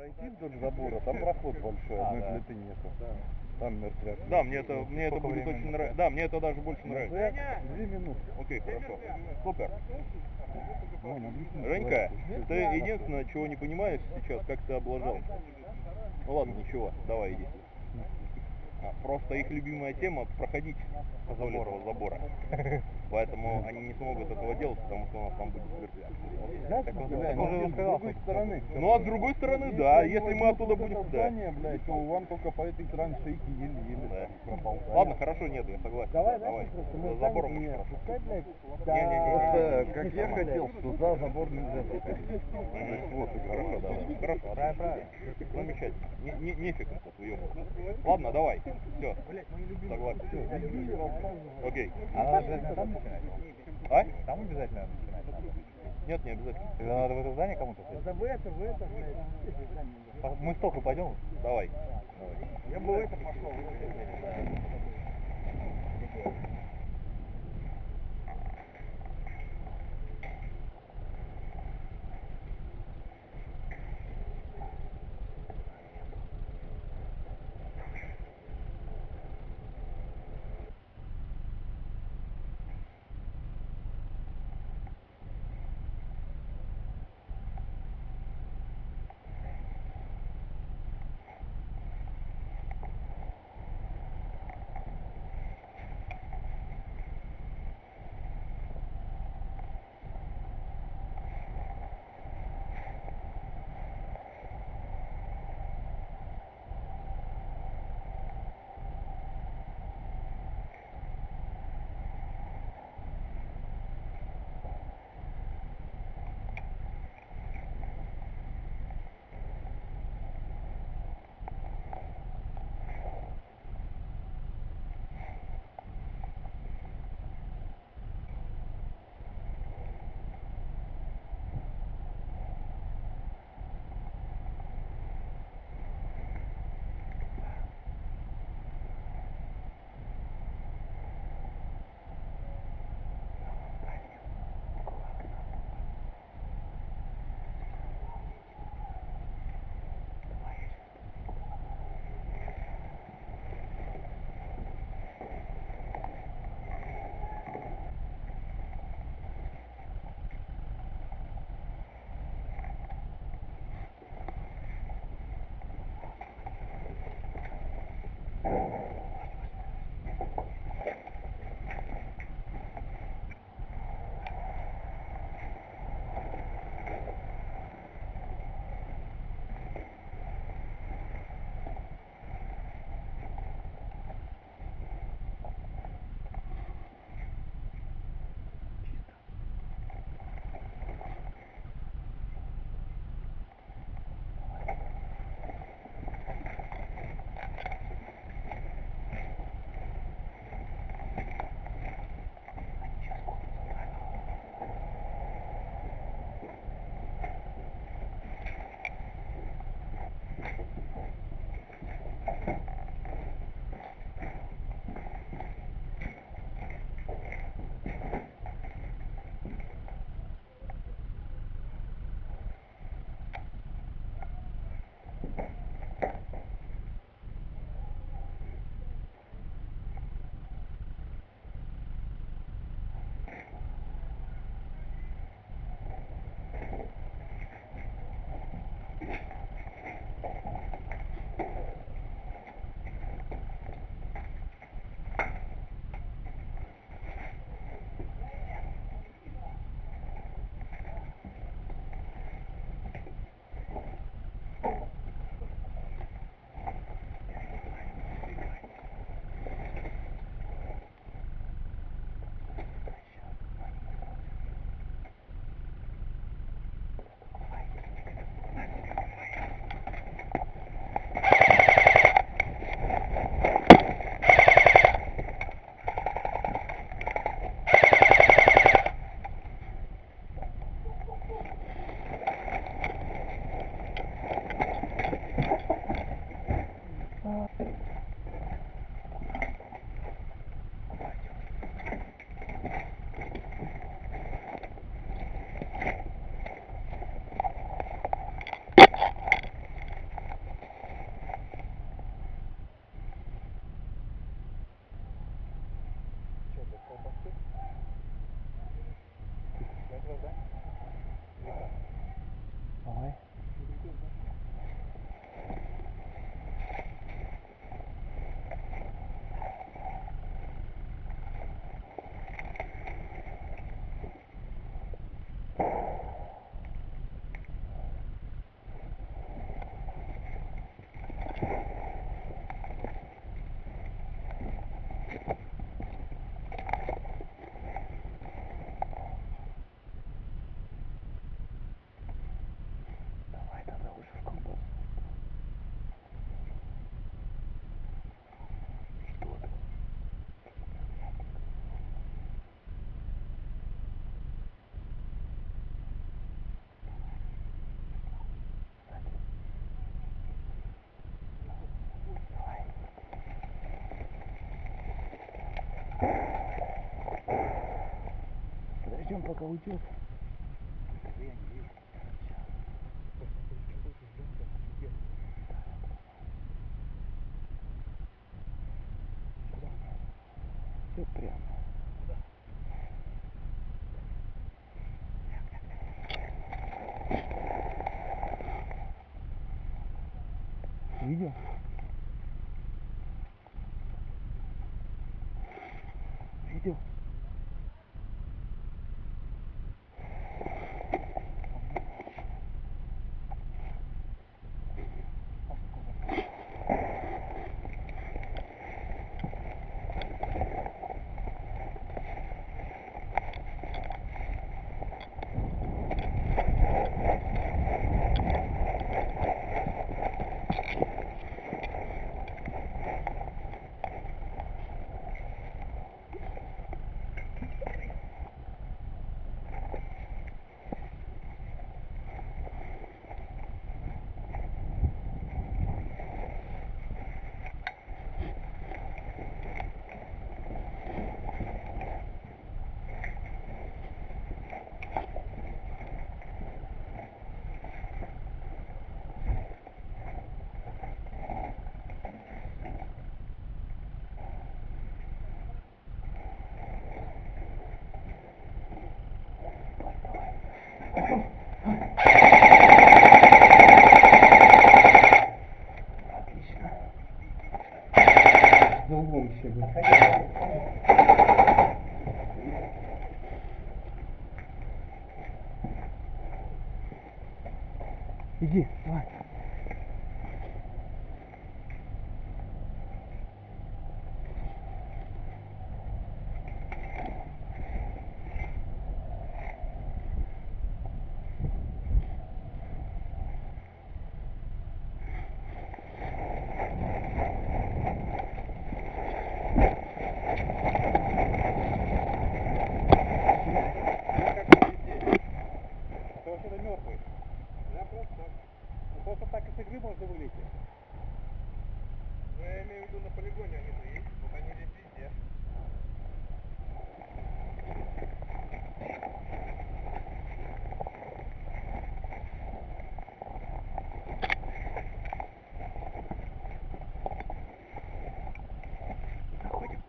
пройти вдоль забора, там проход большой, одной плиты нету. Там мертвяк. Да, мне это будет очень нравиться. Да, мне это даже больше нравится. 2 минуты. Окей, хорошо. Супер. Вон, объясни Женька, человеку. ты единственное, чего не понимаешь сейчас, как ты облажался. Ну ладно, ничего, давай иди. Просто их любимая тема проходить вдоль этого забора. Поэтому они не смогут этого делать, потому что у нас там будет мертвяк. Так он же с другой стороны. Ну а с другой стороны, да, если мы оттуда будем... Да. Блядь, то вам только по этой стороне шейки еле-еле проползали. Ладно, хорошо, нет, я согласен. Давай. За забором очень хорошо. Просто, как я хотел, что за забор нельзя заходить. Вот, хорошо, давай. Хорошо. Правильно. Замечательно. Нефиг это съемку. Ладно, давай. Все. Согласен. Окей. А надо обязательно там начинать? А? Там обязательно начинать надо? Нет, не обязательно. Тогда надо в это здание кому-то сходить? Да в это, блядь. Мы столько пойдем? Давай. Я бы в это пошел. Зачем пока уйдет? Все прямо. Видел? Видел? За углом еще выходи. Иди, давай. Ты вообще-то мертвый. Я просто так. Ну, просто так из игры можно вылететь. Ну, я имею в виду на полигоне они-то есть, вот они здесь везде. Проходим.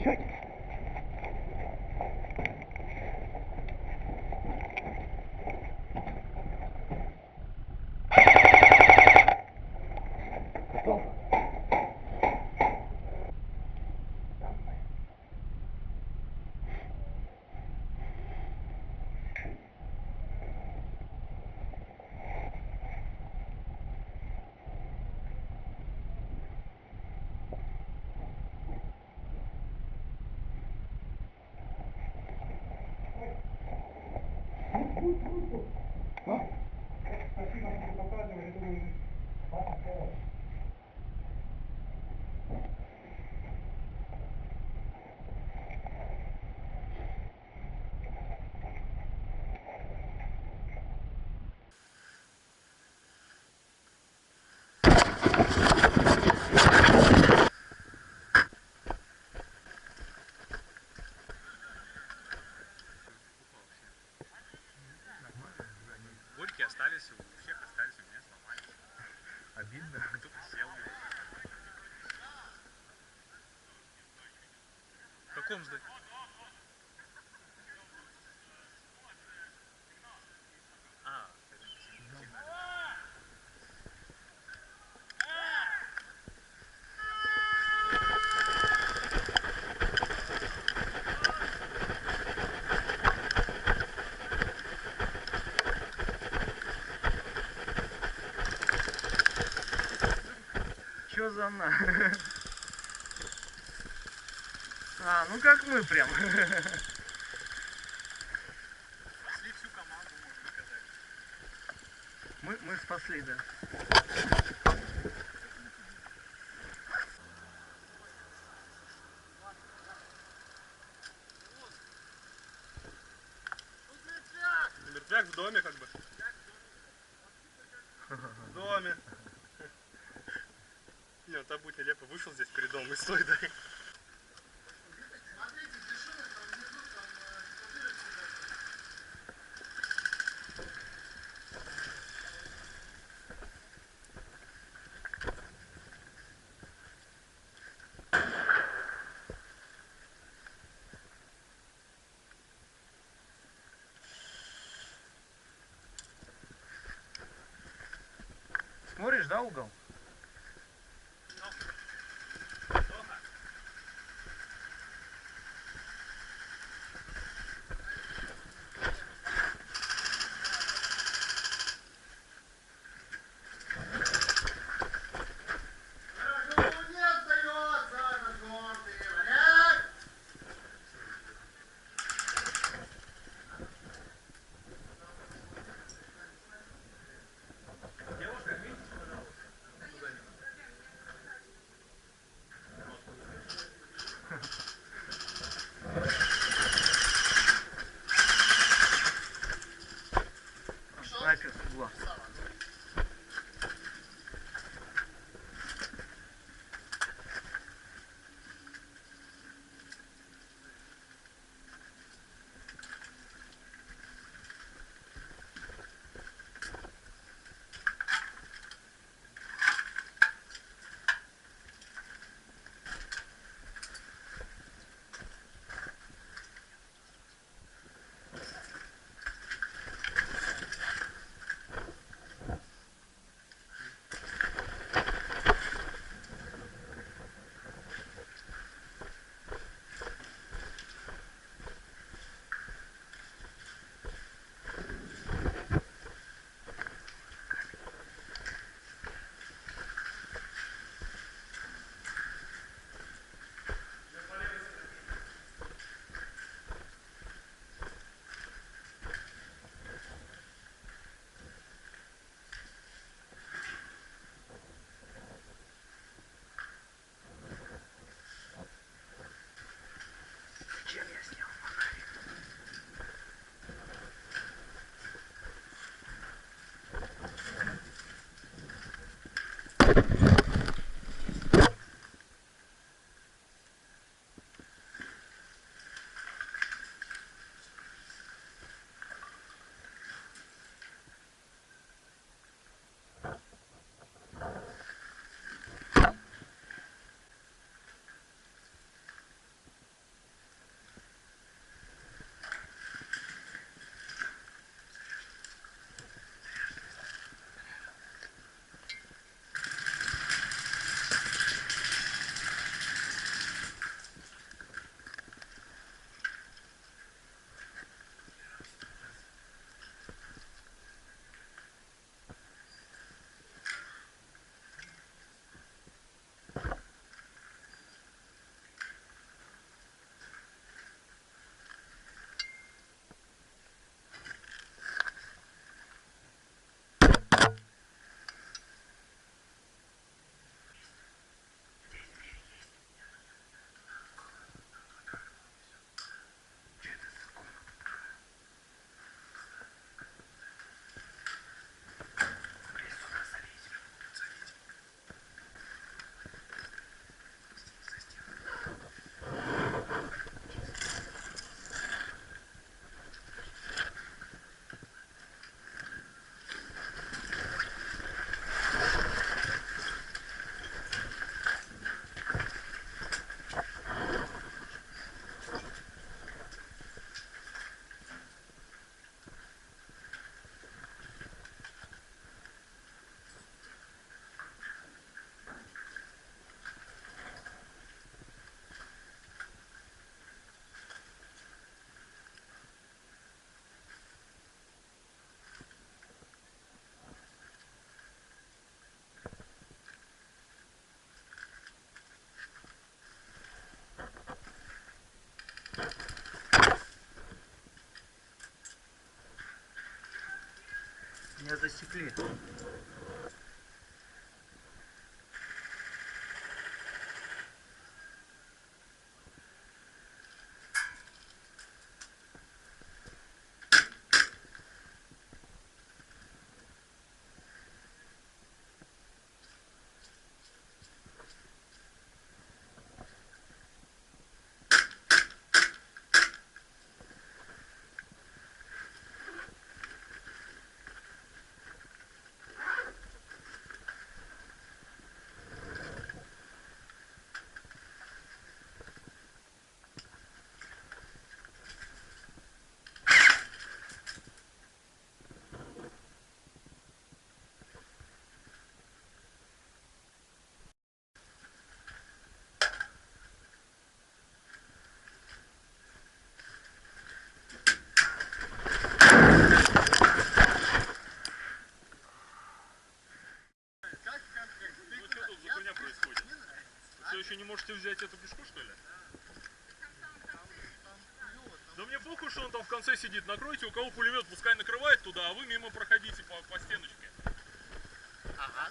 Сядь. Готов? Горькие остались, у всех остались, у меня сломались. Обидно, кто-то сел. В каком здании? А, Что за фазана. А, ну как мы прям. Спасли всю команду, можно сказать. Мы спасли, да. Мертвяк в доме как бы. В доме. Не, там будет нелепо. Вышел здесь перед домом и стой, да. Смотришь, да, угол? Меня засекли. Все еще не можете взять эту пешку, что ли? Да мне похуй, что он там в конце сидит. Накройте, у кого пулемет, пускай накрывает туда, а вы мимо проходите по стеночке. Ага.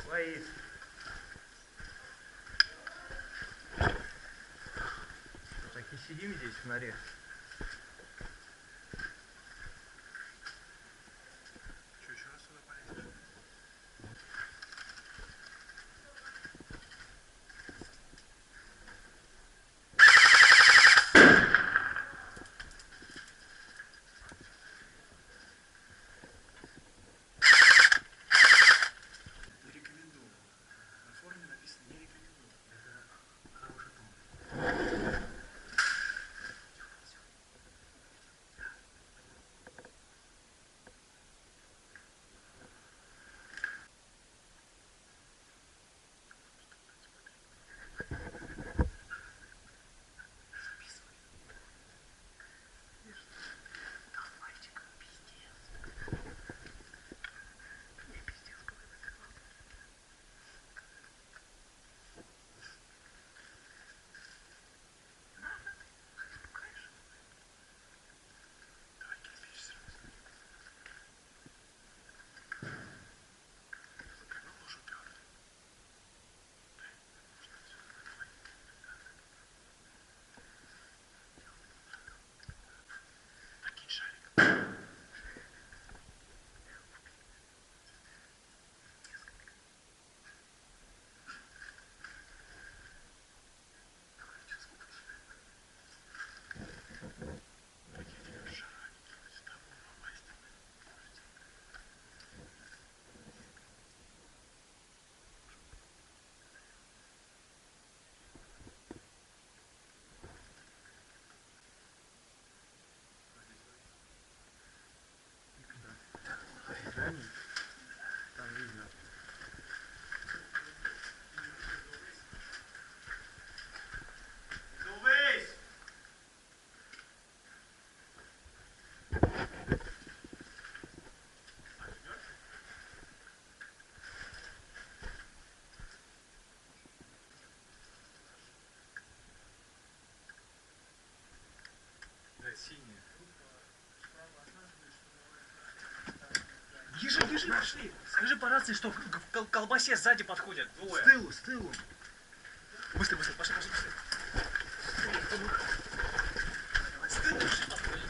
Свои. Так и сидим здесь в норе. Что, еще раз сюда полезешь? Не рекомендую. На форме написано не рекомендую. Это хороший тон. Там видно. Да, синяя. Бежи, пошли. Скажи по рации, что к колбасе сзади подходят. Двое. С тылу. Быстро, пошли. Давай, с тыла бежи, подходит.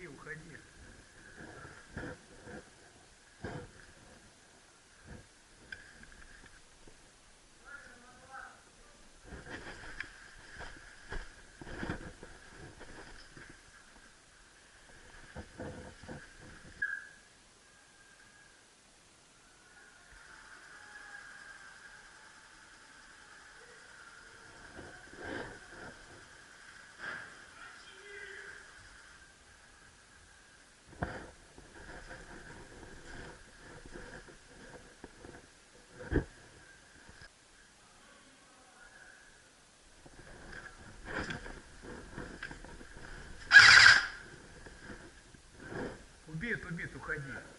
Уходи. Убит, уходи.